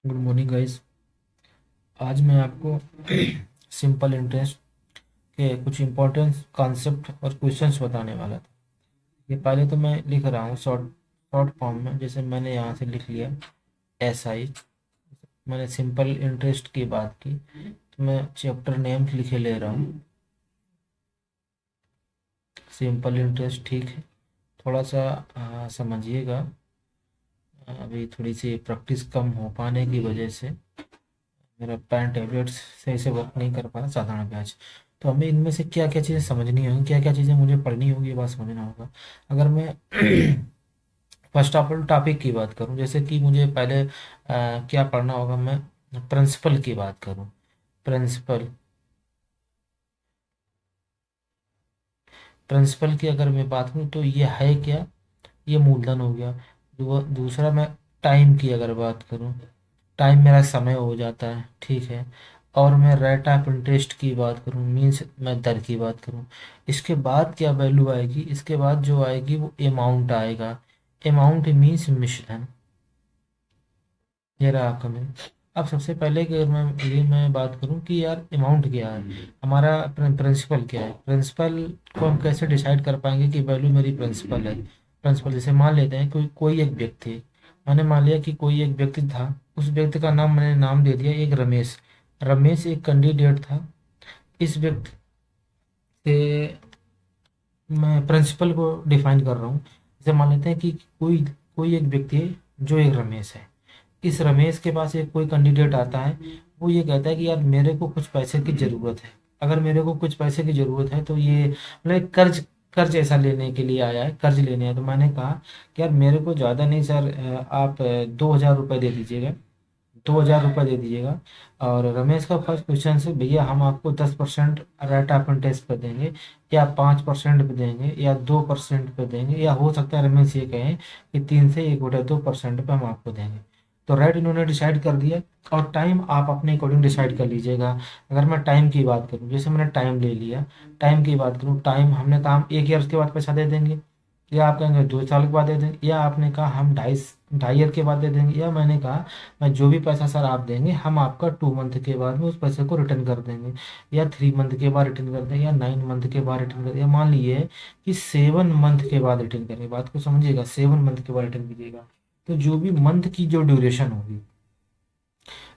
Good morning guys. आज मैं आपको सिंपल इंटरेस्ट के कुछ इंपॉर्टेंट कॉन्सेप्ट और क्वेश्चंस बताने वाला था। ये पहले तो मैं लिख रहा हूँ शॉर्ट शॉर्ट फॉर्म में, जैसे मैंने यहाँ से लिख लिया SI। मैंने सिंपल इंटरेस्ट की बात की तो मैं चैप्टर नेम लिखे ले रहा हूँ सिंपल इंटरेस्ट। ठीक है, थोड़ा सा समझिएगा। अभी थोड़ी सी प्रैक्टिस कम हो पाने की वजह से मेरा पेन टैबलेट सही से वर्क नहीं कर पा रहा, साधारण ब्याज। तो हमें इनमें से क्या क्या चीज़ें समझनी होंगी, क्या क्या चीज़ें मुझे पढ़नी होंगी, ये बात समझना होगा। अगर मैं फर्स्ट ऑफ ऑल टॉपिक की बात करूं, जैसे कि मुझे पहले क्या पढ़ना होगा, मैं प्रिंसिपल की बात करूं। प्रिंसिपल प्रिंसिपल की अगर मैं बात करूं तो ये है क्या, ये मूलधन हो गया। दूसरा मैं टाइम की अगर बात करूं, टाइम मेरा समय हो जाता है, ठीक है। और मैं रेट ऑफ इंटरेस्ट की बात करूं, मीन्स मैं दर की बात करूं, इसके बाद क्या वैल्यू आएगी, इसके बाद जो आएगी वो अमाउंट आएगा। अमाउंट मीन्स मिश्रण। ये रहा आपका मैं। अब सबसे पहले कि अगर मैं बात करूं कि यार अमाउंट क्या है, हमारा प्रिंसिपल क्या है। प्रिंसिपल को हम कैसे डिसाइड कर पाएंगे कि वैल्यू मेरी प्रिंसिपल है। प्रिंसिपल जैसे मान लेते हैं कोई कोई एक व्यक्ति, मैंने मान लिया कि कोई एक व्यक्ति था, उस व्यक्ति का नाम मैंने नाम दे दिया एक रमेश। रमेश एक कैंडिडेट था। इस व्यक्ति से मैं प्रिंसिपल को डिफाइन कर रहा हूँ। जैसे मान लेते हैं कि कोई कोई एक व्यक्ति है जो एक रमेश है। इस रमेश के पास एक कोई कैंडिडेट आता है, वो ये कहता है कि यार मेरे को कुछ पैसे की ज़रूरत है। अगर मेरे को कुछ पैसे की ज़रूरत है तो ये मतलब एक कर्ज कर्ज ऐसा लेने के लिए आया है, कर्ज लेने है। तो मैंने कहा कि यार मेरे को ज़्यादा नहीं सर, आप 2,000 रुपये दे दीजिएगा, 2,000 रुपये दे दीजिएगा। और रमेश का फर्स्ट क्वेश्चन से, भैया हम आपको 10% रेट ऑफ इंटरेस्ट पे देंगे, या 5% पे देंगे, या 2% पे देंगे, या हो सकता है रमेश ये कहें कि 3 से 1/2% पे हम आपको देंगे। तो रेट इन्होंने डिसाइड कर दिया। और टाइम आप अपने अकॉर्डिंग डिसाइड कर लीजिएगा। अगर मैं टाइम की बात करूँ, जैसे मैंने टाइम ले लिया, टाइम की बात करूँ, टाइम हमने कहा हम 1 ईयर के बाद पैसा दे देंगे, या आप कहेंगे 2 साल के बाद दे देंगे, या आपने कहा हम ढाई ढाई ईयर के बाद दे देंगे, या मैंने कहा मैं जो भी पैसा सर आप देंगे हम आपका 2 मंथ के बाद में उस पैसे को रिटर्न कर देंगे, या 3 मंथ के बाद रिटर्न कर देंगे, या 9 मंथ के बाद रिटर्न कर देंगे, या मान लीजिए कि 7 मंथ के बाद रिटर्न करेंगे। बात को समझिएगा, 7 मंथ के बाद रिटर्न कीजिएगा। तो जो भी मंथ की जो ड्यूरेशन होगी,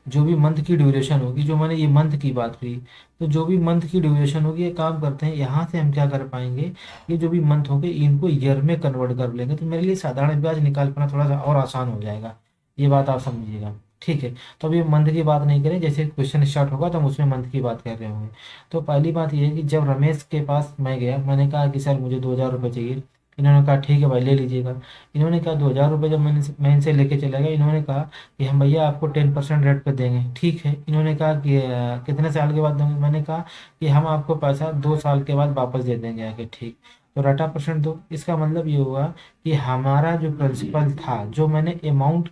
जो भी मंथ की ड्यूरेशन होगी, जो मैंने ये मंथ की बात की, तो जो भी मंथ की ड्यूरेशन होगी, ये काम करते हैं यहाँ से हम क्या कर पाएंगे, ये जो भी मंथ होंगे इनको ईयर में कन्वर्ट कर लेंगे, तो मेरे लिए साधारण ब्याज निकाल पाना थोड़ा सा और आसान हो जाएगा। ये बात आप समझिएगा, ठीक है। तो अभी मंथ की बात नहीं करें, जैसे क्वेश्चन स्टार्ट होगा तो हम उसमें मंथ की बात कर रहे होंगे। तो पहली बात ये है कि जब रमेश के पास मैं गया, मैंने कहा कि सर मुझे 2,000 रुपये चाहिए। इन्होंने कहा ठीक है भाई ले लीजिएगा। इन्होंने कहा 2,000 रुपये, जब मैं इनसे लेके चला गया, इन्होंने कहा कि हम भैया आपको 10% रेट पे देंगे, ठीक है। इन्होंने कहा कि कितने साल के बाद देंगे, मैंने कहा कि हम आपको पैसा 2 साल के बाद वापस दे देंगे आके, ठीक। तो रेट ऑफ परसेंट दो, इसका मतलब ये हुआ कि हमारा जो प्रिंसिपल था, जो मैंने अमाउंट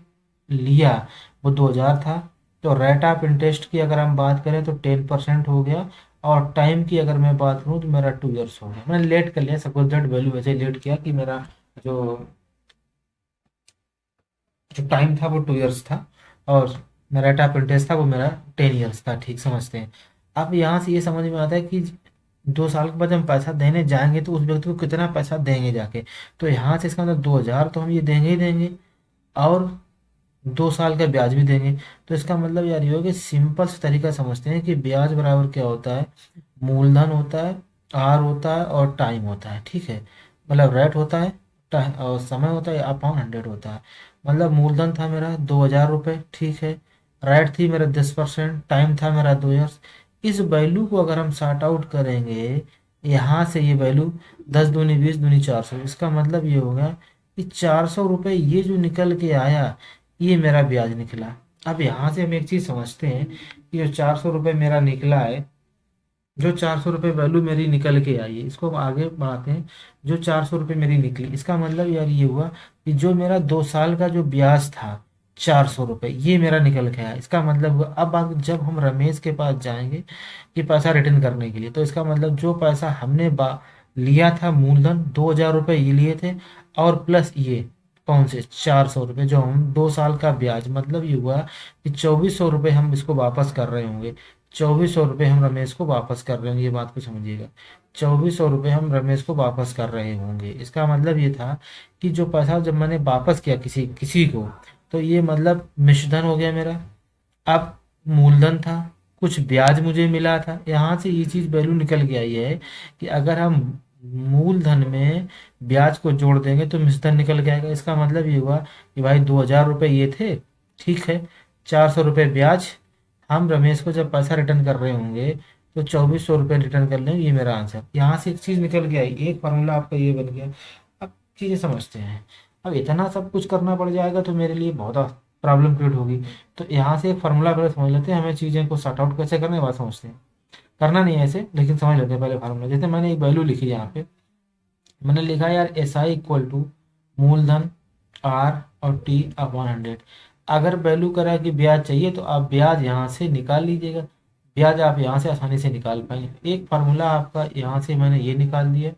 लिया, वो 2,000 था। तो रेट ऑफ इंटरेस्ट की अगर हम बात करें तो 10% हो गया। और टाइम की अगर मैं बात करूँ तो मेरा 2 ईयर्स हो गया। मैंने लेट कर लिया, सपोज दैट वैल्यू ऐसे लेट किया कि मेरा जो जो टाइम था वो 2 ईयर्स था, और मेरा रेट ऑफ इंटरेस्ट था वो मेरा 10 ईयर्स था, ठीक समझते हैं। अब यहाँ से ये समझ में आता है कि 2 साल के बाद हम पैसा देने जाएंगे तो उस व्यक्ति को कितना पैसा देंगे जाके। तो यहाँ से इसका मतलब 2,000 तो हम ये देंगे ही देंगे, और 2 साल का ब्याज भी देंगे। तो इसका मतलब यार ये हो कि सिंपल से तरीका समझते हैं कि ब्याज बराबर क्या होता है, मूलधन होता है, आर होता है, और टाइम होता है, ठीक है। मतलब रेट होता है, टाइम और समय होता है, अपॉन 100 होता है। मतलब मूलधन था मेरा 2,000 रुपये, ठीक है। रेट थी मेरा 10%, टाइम था मेरा 2 ईयर्स। इस वैल्यू को अगर हम सॉर्ट आउट करेंगे, यहाँ से ये वैल्यू 10 दूनी 20 दूनी 400, इसका मतलब ये होगा कि 400 रुपये ये जो निकल के आया, ये मेरा ब्याज निकला। अब यहाँ से हम एक चीज़ समझते हैं कि जो 400 रुपये मेरा निकला है, जो 400 रुपये वैल्यू मेरी निकल के आई है, इसको हम आगे बढ़ाते हैं। जो 400 रुपये मेरी निकली, इसका मतलब यार ये हुआ कि जो मेरा 2 साल का जो ब्याज था 400 रुपये, ये मेरा निकल के आया। इसका मतलब हुआ जब हम रमेश के पास जाएंगे कि पैसा रिटर्न करने के लिए, तो इसका मतलब जो पैसा हमने लिया था मूलधन 2,000 रुपये ये लिए थे, और प्लस ये कौन से 400 रुपये, जो हम 2 साल का ब्याज, मतलब ये हुआ कि 2400 रुपये हम इसको वापस कर रहे होंगे। 2400 रुपये हम रमेश को वापस कर रहे होंगे, ये बात को समझिएगा। 2400 रुपये हम रमेश को वापस कर रहे होंगे, इसका मतलब ये था कि जो पैसा जब मैंने वापस किया किसी किसी को, तो ये मतलब मिश्रधन हो गया मेरा। अब मूलधन था, कुछ ब्याज मुझे मिला था, यहाँ से ये चीज़ वैल्यू निकल के आई है कि अगर हम मूलधन में ब्याज को जोड़ देंगे तो मिश्रधन निकल के आएगा। इसका मतलब ये हुआ कि भाई 2000 रुपये ये थे, ठीक है, 400 रुपये ब्याज, हम रमेश को जब पैसा रिटर्न कर रहे होंगे तो 2400 रुपये रिटर्न कर लेंगे, ये मेरा आंसर। यहाँ से एक चीज़ निकल के आई, एक फार्मूला आपका ये बन गया। अब चीज़ें समझते हैं। अब इतना सब कुछ करना पड़ जाएगा तो मेरे लिए बहुत प्रॉब्लम क्रिएट होगी। तो यहाँ से एक फार्मूला पहले समझ लेते हैं, हमें चीज़ें को सॉर्ट आउट कैसे करने, बात समझते हैं। करना नहीं है ऐसे, लेकिन समझ लेते हैं पहले फार्मूला। जैसे मैंने एक वैल्यू लिखी यहाँ पे, मैंने लिखा यार SI इक्वल टू मूलधन R और T/100। अगर वैल्यू करा कि ब्याज चाहिए तो आप ब्याज यहाँ से निकाल लीजिएगा, ब्याज आप यहाँ से आसानी से निकाल पाएंगे। एक फार्मूला आपका यहाँ से मैंने ये निकाल दिया।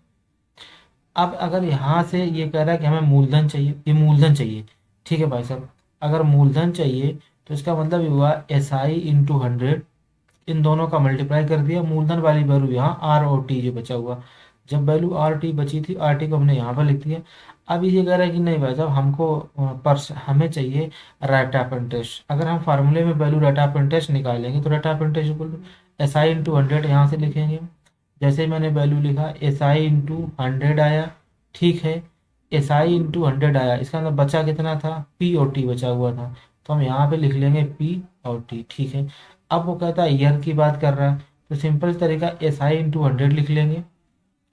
अब अगर यहाँ से ये कह रहा है कि हमें मूलधन चाहिए, ये मूलधन चाहिए, ठीक है भाई साहब। अगर मूलधन चाहिए तो इसका मतलब ये हुआ SI इंटू 100, इन दोनों का मल्टीप्लाई कर दिया, मूलधन वाली वैल्यू यहाँ R और T जो बचा हुआ। जब वैल्यू RT बची थी, RT को हमने यहाँ पर लिख दिया। अब ये कह रहा है कि नहीं भाई साहब, हमको हमें चाहिए रेट ऑफ इंटरेस्ट। अगर हम फार्मूले में वैल्यू रेट ऑफ इंटरेस्ट निकालेंगे तो rate of interest equal to SI into 100 यहाँ से लिखेंगे। जैसे मैंने वैल्यू लिखा SI इंटू 100 आया, ठीक है, SI इंटू 100 आया, इसका मतलब बचा कितना था, P और T बचा हुआ था, तो हम यहाँ पे लिख लेंगे P और T, ठीक है। अब वो कहता है ईयर की बात कर रहा है, तो सिंपल तरीका SI इंटू 100 लिख लेंगे।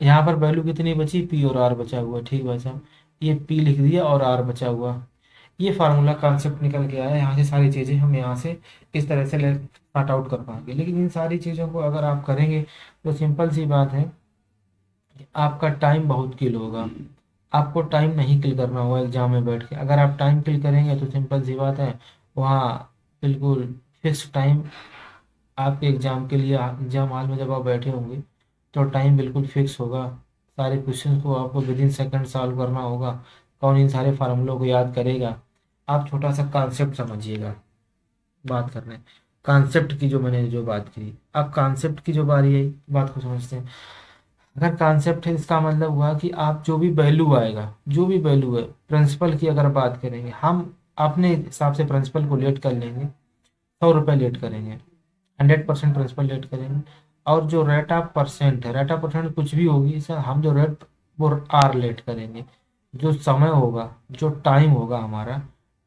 यहाँ पर वैल्यू कितनी बची, P और R बचा हुआ, ठीक भाई साहब, ये P लिख दिया और R बचा हुआ। ये फार्मूला कॉन्सेप्ट निकल के आया। यहाँ से सारी चीज़ें हम यहाँ से इस तरह से सॉर्ट आउट कर पाएंगे। लेकिन इन सारी चीज़ों को अगर आप करेंगे तो सिंपल सी बात है कि आपका टाइम बहुत किल होगा। आपको टाइम नहीं किल करना होगा एग्जाम में बैठ के। अगर आप टाइम किल करेंगे तो सिंपल सी बात है, वहाँ बिल्कुल फिक्स टाइम आपके एग्जाम के लिए, एग्जाम हॉल में जब आप बैठे होंगे तो टाइम बिल्कुल फिक्स होगा। सारे क्वेश्चन को आपको विद इन सेकंड सॉल्व करना होगा। कौन इन सारे फार्मूलों को याद करेगा। आप छोटा सा कॉन्सेप्ट समझिएगा, बात कर रहे हैं कॉन्सेप्ट की, जो मैंने जो बात की। अब कॉन्सेप्ट की जो बारी है, बात को समझते हैं। अगर कॉन्सेप्ट है, इसका मतलब हुआ कि आप जो भी वैल्यू आएगा, जो भी वैल्यू है, प्रिंसिपल की अगर बात करेंगे, हम अपने हिसाब से प्रिंसिपल को लेट कर लेंगे, 100 रुपये लेट करेंगे, 100% प्रिंसिपल लेट करेंगे। और जो रेट ऑफ परसेंट है, रेट ऑफ परसेंट कुछ भी होगी, इसे हम जो रेट वो R लेट करेंगे। जो समय होगा, जो टाइम होगा हमारा,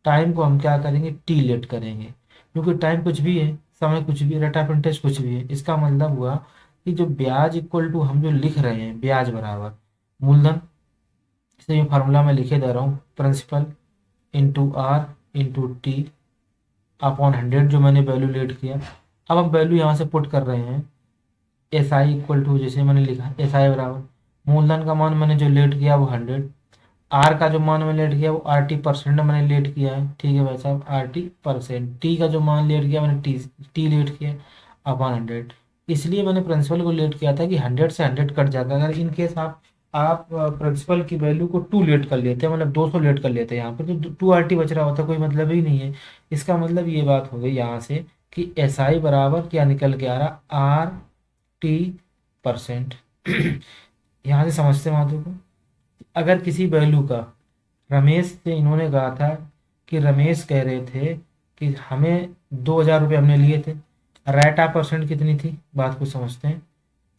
टाइम को हम क्या करेंगे, T लेट करेंगे। क्योंकि टाइम कुछ भी है, समय कुछ भी है, रेट ऑफ इंटरेस्ट कुछ भी है। इसका मतलब हुआ कि जो ब्याज इक्वल टू हम जो लिख रहे हैं, ब्याज बराबर मूलधन, इसे मैं फार्मूला में लिखे दे रहा हूँ, principal into R into T upon 100, जो मैंने वैल्यू लेट किया। अब हम वैल्यू यहाँ से पुट कर रहे हैं, SI इक्वल टू, जैसे मैंने लिखा SI बराबर मूलधन का मान मैंने जो लेट किया वो 100, R का जो मान मैंने लेट किया वो RT% मैंने लेट किया है, ठीक है भाई साहब, RT%। T का जो मान लेट किया मैंने T लेट किया अपॉन 100। इसलिए मैंने प्रिंसिपल को लेट किया था कि 100 से 100 कट जाता। अगर इन केस आप प्रिंसिपल की वैल्यू को 2 लेट कर लेते हैं, मतलब 200 लेट कर लेते हैं, यहाँ पे तो 2 RT बच रहा होता, कोई मतलब ही नहीं है। इसका मतलब ये बात हो गई यहाँ से कि SI बराबर क्या निकल के आ रहा, RT%। यहाँ से समझते हैं बातों को। अगर किसी वैल्यू का रमेश से इन्होंने कहा था कि रमेश कह रहे थे कि हमें 2000 रुपये हमने लिए थे, रेट ऑफ परसेंट कितनी थी, बात को समझते हैं,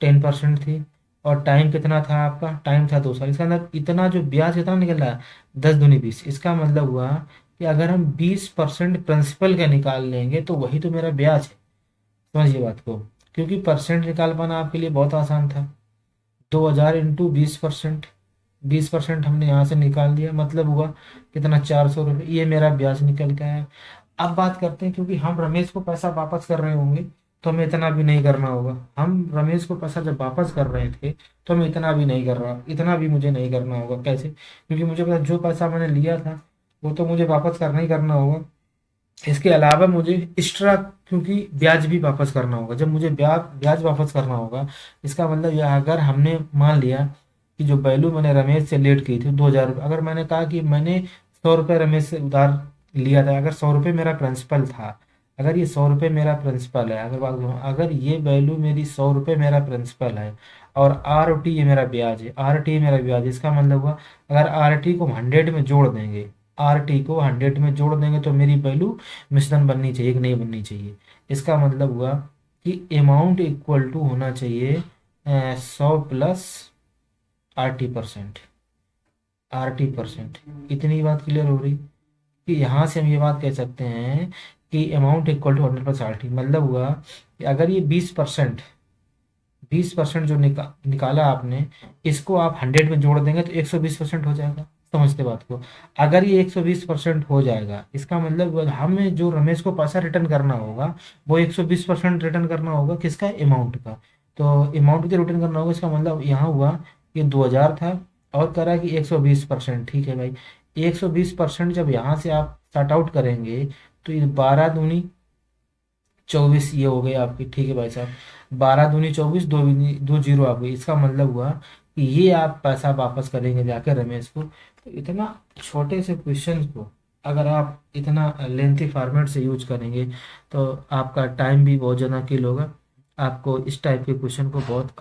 10% थी, और टाइम कितना था आपका, टाइम था 2 साल। इसका अंदर इतना जो ब्याज कितना निकल रहा है, 10 दूनी 20। इसका मतलब हुआ कि अगर हम 20% प्रिंसिपल का निकाल लेंगे तो वही तो मेरा ब्याज है। समझिए बात को, क्योंकि परसेंट निकाल पाना आपके लिए बहुत आसान था। 2000 इंटू 20%, 20% हमने यहाँ से निकाल दिया, मतलब हुआ कितना, 400 रुपये, ये मेरा ब्याज निकल के आया। अब बात करते हैं, क्योंकि हम रमेश को पैसा वापस कर रहे होंगे तो हमें इतना भी नहीं करना होगा। हम रमेश को पैसा जब वापस कर रहे थे तो हमें इतना भी नहीं कर रहा, इतना भी मुझे नहीं करना होगा। कैसे, क्योंकि मुझे पता जो पैसा मैंने लिया था वो तो मुझे वापस करना ही करना होगा। इसके अलावा मुझे एक्स्ट्रा, क्योंकि ब्याज भी वापस करना होगा। जब मुझे ब्याज वापस करना होगा, इसका मतलब यह, अगर हमने मान लिया कि जो वैल्यू मैंने रमेश से लेट की थी 2000 रुपये, अगर मैंने कहा कि मैंने 100 रुपये रमेश से उधार लिया था, अगर 100 रुपये मेरा प्रिंसिपल था, अगर ये 100 रुपये मेरा प्रिंसिपल है, अगर बात करूँ, अगर ये वैल्यू मेरी 100 रुपये मेरा प्रिंसिपल है और आर ओ टी ये मेरा ब्याज है, आर टी मेरा ब्याज है, इसका मतलब हुआ अगर आर टी को 100 में जोड़ देंगे, आर टी को 100 में जोड़ देंगे तो मेरी वैल्यू मिश्रण बननी चाहिए कि नहीं बननी चाहिए। इसका मतलब हुआ कि अमाउंट इक्वल टू होना चाहिए 100 प्लस RT%, RT%। इतनी बात क्लियर हो रही कि यहाँ से हम ये बात कह सकते हैं कि amount equal to 100 plus RT, मतलब हुआ कि अगर ये 20% जो निकाला आपने, इसको आप 100 में जोड़ देंगे तो 120% हो जाएगा। समझते बात को? अगर ये 120% हो जाएगा, इसका मतलब हमें जो रमेश को पैसा रिटर्न करना होगा वो 120% रिटर्न करना होगा, किसका? अमाउंट का। तो अमाउंट के रिटर्न करना होगा, इसका मतलब यहाँ हुआ कि 2000 था और करा कि 120%। ठीक है भाई, 120% जब यहाँ से आप स्टार्ट आउट करेंगे तो ये 12 दूनी 24 ये हो गई आपकी। ठीक है भाई साहब, 12 दूनी 24, दो जीरो आ गई। इसका मतलब हुआ कि ये आप पैसा वापस करेंगे जाकर रमेश को। तो इतना छोटे से क्वेश्चन को अगर आप इतना लेंथी फॉर्मेट से यूज करेंगे तो आपका टाइम भी बहुत ज़्यादा किल होगा। आपको इस टाइप के क्वेश्चन को बहुत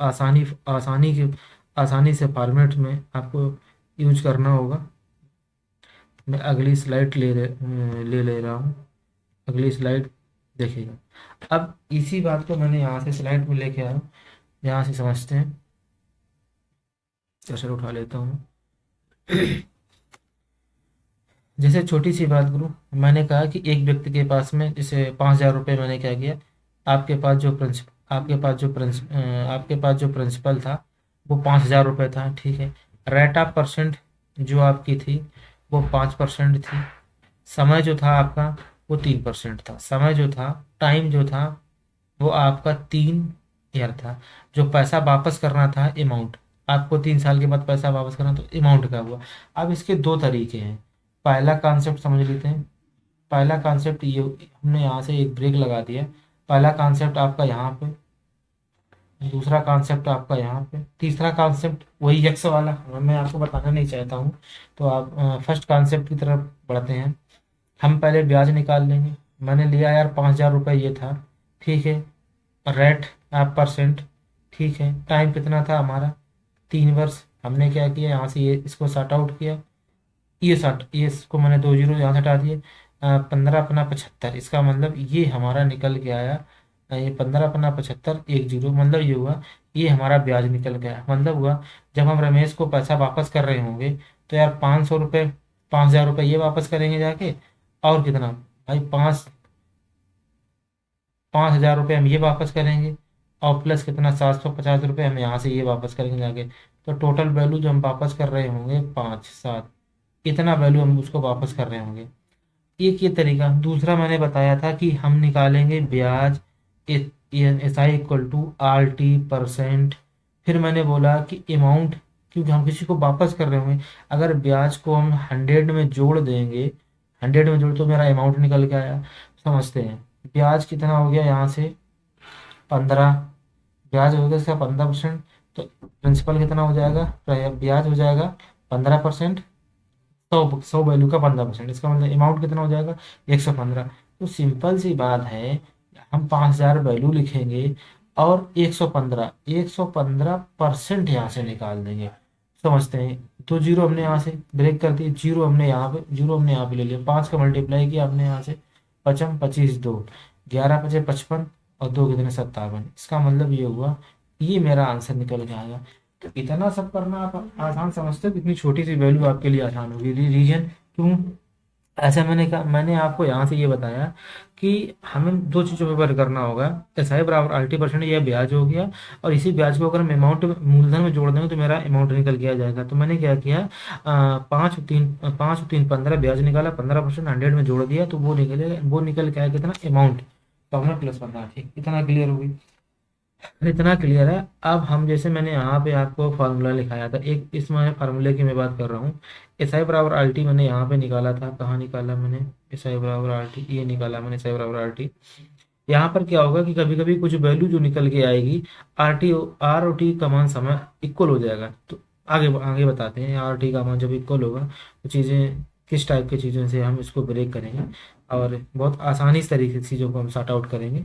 आसानी से फॉर्मेट में आपको यूज करना होगा। मैं अगली स्लाइड ले रहा हूँ। अगली स्लाइड देखिएगा। अब इसी बात को मैंने यहाँ से स्लाइड में लेके आया हूँ, यहाँ से समझते हैं। कर्सर उठा लेता हूँ। जैसे छोटी सी बात करूँ, मैंने कहा कि एक व्यक्ति के पास में जैसे 5000 रुपये, मैंने क्या किया, आपके पास जो प्रिंसिपल था वो 5000 रुपये था। ठीक है, रेट ऑफ परसेंट जो आपकी थी वो 5% थी। समय जो था आपका वो 3% था। समय जो था, टाइम जो था वो आपका 3 ईयर था। जो पैसा वापस करना था, अमाउंट, आपको 3 साल के बाद पैसा वापस करना, तो अमाउंट का हुआ। अब इसके दो तरीके हैं। पहला कॉन्सेप्ट समझ लेते हैं। पहला कॉन्सेप्ट ये, हमने यहाँ से एक ब्रेक लगा दिया। पहला कॉन्सेप्ट आपका यहाँ पे, दूसरा कॉन्सेप्ट आपका यहाँ पे, तीसरा कॉन्सेप्ट वही यक्स वाला मैं आपको बताना नहीं चाहता हूँ। तो आप फर्स्ट कॉन्सेप्ट की तरफ बढ़ते हैं। हम पहले ब्याज निकाल लेंगे। मैंने लिया यार 5000 रुपये ये था। ठीक है, रेट आप परसेंट। ठीक है, टाइम कितना था हमारा? 3 वर्ष। हमने क्या किया, यहाँ से ये इसको सॉर्ट आउट किया, ये इसको मैंने 2 जीरो यहाँ से हटा दिए। 15 अपना 75, इसका मतलब ये हमारा निकल के आया। ये 15 अपना 75, 1 जीरो, मतलब ये हुआ ये हमारा ब्याज निकल गया। मतलब हुआ जब हम रमेश को पैसा वापस कर रहे होंगे तो यार 500 रुपये, 5000 रुपये ये वापस करेंगे जाके, और कितना भाई, 5000 रुपये हम ये वापस करेंगे, और प्लस कितना, 750 रुपये हम यहाँ से ये वापस करेंगे जाके। तो टोटल वैल्यू जो हम वापस कर रहे होंगे 5 7, इतना वैल्यू हम उसको वापस कर रहे होंगे। एक ये तरीका। दूसरा मैंने बताया था कि हम निकालेंगे ब्याज, SI = RT%। फिर मैंने बोला कि अमाउंट, क्योंकि हम किसी को वापस कर रहे होंगे, अगर ब्याज को हम 100 में जोड़ देंगे, 100 में जोड़ तो मेरा अमाउंट निकल के आया। समझते हैं, ब्याज कितना हो गया यहाँ से 15, ब्याज हो गया इसका 15%। तो प्रिंसिपल कितना हो जाएगा, ब्याज हो जाएगा 15%, 100 वैल्यू का 15%, इसका मतलब अमाउंट कितना हो जाएगा 115। तो सिंपल सी बात है, हम 5000 वैल्यू लिखेंगे और 115% यहाँ से निकाल देंगे। समझते हैं, तो जीरो हमने यहाँ से ब्रेक कर दिए, जीरो हमने यहाँ पे ले लिया, 5 का मल्टीप्लाई किया हमने यहाँ से, 55 25 2, 11 5 55 और 2 कितने 57। इसका मतलब ये हुआ, ये मेरा आंसर निकल के आएगा। तो इतना सब करना आप आसान समझते हो, इतनी छोटी सी वैल्यू आपके लिए आसान होगी। रीजन क्यों ऐसा मैंने कहा, मैंने आपको यहाँ से ये बताया कि हमें दो चीज़ों पे वर्क करना होगा। SI = RT%, यह ब्याज हो गया, और इसी ब्याज को अगर हम अमाउंट मूलधन में जोड़ देंगे तो मेरा अमाउंट निकल के आ जाएगा। तो मैंने क्या किया, 5 3 15 ब्याज निकाला, 15% 100 में जोड़ दिया, तो वो निकल के आया कितना, अमाउंट। तो हमने प्लस 15। ठीक, इतना क्लियर होगी? इतना क्लियर है। अब हम, जैसे मैंने यहाँ पे आपको फार्मूला लिखाया था, एक इसमें फार्मूले की मैं बात कर रहा हूँ। SI = RT मैंने यहाँ पे निकाला था। कहाँ निकाला मैंने? SI = RT, ये निकाला मैंने SI = RT। यहाँ पर क्या होगा कि कभी कभी कुछ वैल्यू जो निकल के आएगी, ROT का मान समय इक्वल हो जाएगा। तो आगे आगे बताते हैं, RT का मान जब इक्वल होगा तो चीज़ें किस टाइप की चीज़ों से हम इसको ब्रेक करेंगे और बहुत आसानी से तरीके से चीज़ों को हम सॉर्ट आउट करेंगे